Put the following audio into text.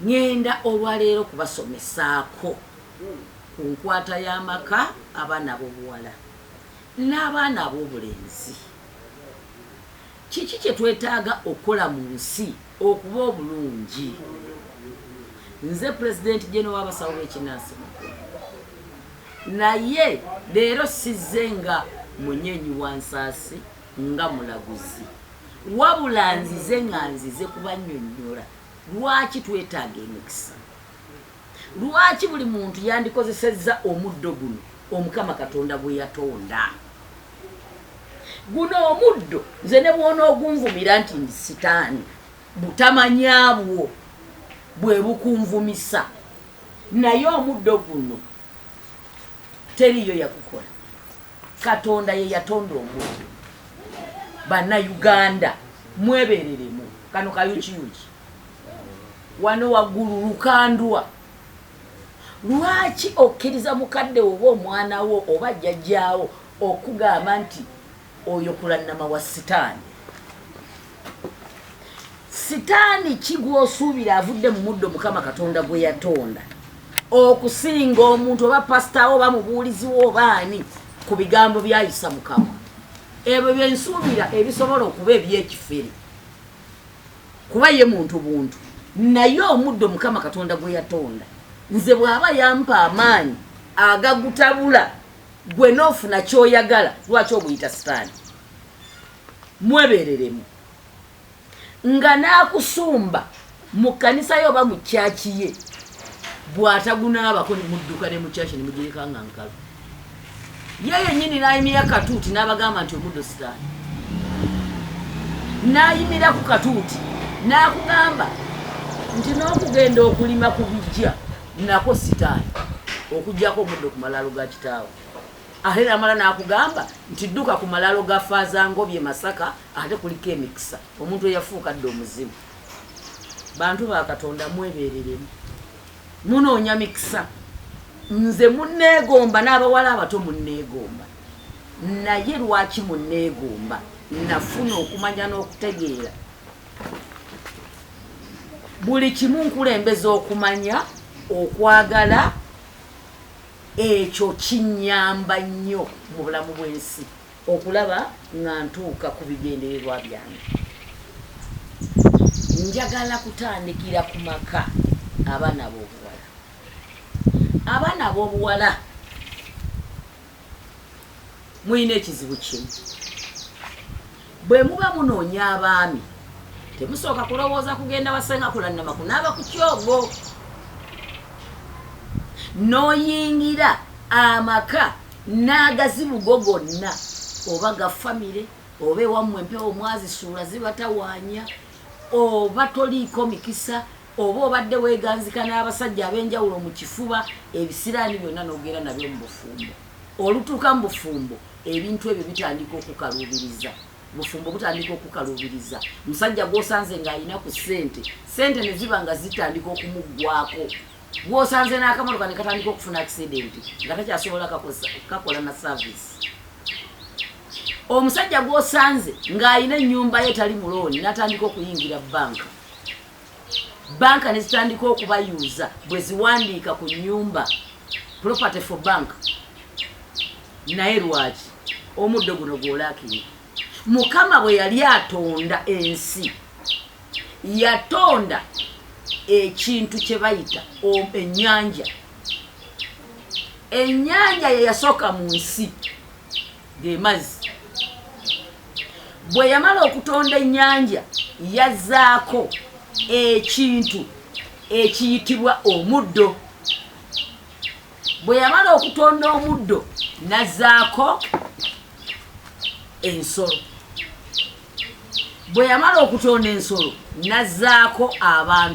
ngenda olwaleero kubasomesaako ku nkwata y'amaka abaana ab'obuwala n'abaana ab'obulenzi. Kiki kye twetaaga okukola mu nsi okuba obulungi? Nze President General w'abasawo b'ekinnansi naye leero sizze nga munyenyi wa nsaasi nga mulaguzi, wabula nzize nga nzize kubannyonnyola lwaki twetaaga emikisa. Lwaki buli muntu yandikozesezza omuddo guno Omukama Katonda gwe yatonda. Guno omuddo nze ne bwona ogunvumira nti ndi sitaani, butamanyabwo bwe bukunvumisa, naye omuddo guno teriyo yakukola. Katonda ye yatonda omuddo. Bannayuganda mwebereremu kano kayukiyuki wano waggulu lukandwa. Lwaki okkiriza mukadde oba omwana wo oba jjajjaawo okugamba nti oyo kulanama wa sitaani? Sitaani kigwosuubira avudde mu muddo Mukama Katonda gwe yatonda okusinga omuntu oba pasita oba mubuulizi wo baani ku bigambo byayisa Mukama. Ebyo byensuubira ebisobola okuba ebyekifere kuba ye muntu buntu, naye omuddo Mukama Katonda gwe yatonda nze bw'aba yampa amaanyi agagutabula gwe n'ofuna ky'oyagala. Lwaki obuyita sitaani? Mwebereremu nga n'akusumba mu kkanisa yo oba mu kyaki ye bw'atagunaabako mu dduka ne mu kyaki ne mugireka nga nkalu. Ye yennyini n'ayimira katuuti n'abagamba nti omuddo sitaani. N'ayimira ku katuuti n'akugamba nti n'okugenda okulima ku bijja nako sitaani, okuggyako omuddo ku malaalo ga kitaawo. Ate n'amala n'akugamba nti dduka ku malaalo ga Faazangobye Masaka, ate kuliko emikisa. Omuntu eyafuuka dde omuzimu. Bantu ba Katonda mwebereremu, munoonya mikisa. Nze munneegomba n'abawala abato munneegomba, naye lwaki munneegomba? Nafuna okumanya n'okutegeera buli kimu nkulembeza okumanya okwagala. Ekyo kinyamba nnyo mu bulamu bw'ensi okulaba nga ntuuka ku bigendererwa byange. Njagala kutandikira ku maka abaana b'obuwala. Abaana b'obuwala muyina ekizibu kimu. Bwe muba munoonya abaami temusooka kulowooza kugenda wasenga kulanama kunaaba ku kyogo. Noyingira amaka n'agazibugo gonna oba ga famire oba ewammwe empewo mwazisuula zibatawaanya oba toliiko mikisa oba obadde weeganzika n'abasajja ab'enjawulo mu kifuba, ebisiraani byonna n'ogera nabyo mu bufumbo. Olutuuka mu bufumbo ebintu ebyo bitandika okukaluubiriza. Bufumbo butandika okukaluubiriza. Musajja gw'osanze ng'alina ku ssente ne ziba nga zitandika okumuggwako. Gw'osanze n'akamalo kane katandika okufuna akisidenti nga takyasobola kakola na saavisi. Omusajja gw'osanze ng'alina ennyumba ye tali mu looni n'atandika okuyingira banka. Banka ne zitandika okubayuuza bwe ziwandiika ku nnyumba property for bank. Naye lwaki? Omuddo guno gw'olaakiri. Mukama bwe yali atonda ensi yatonda ekintu kye bayita ennyanja. Ennyanja ye yasooka mu nsi ge mazzi. Bwe yamala okutonda ennyanja yazzaako ekintu ekiyitibwa omuddo. Bwe yamala okutonda omuddo nazzaako ensolo. Bwe yamala okutonda ensolo nazzaako abantu.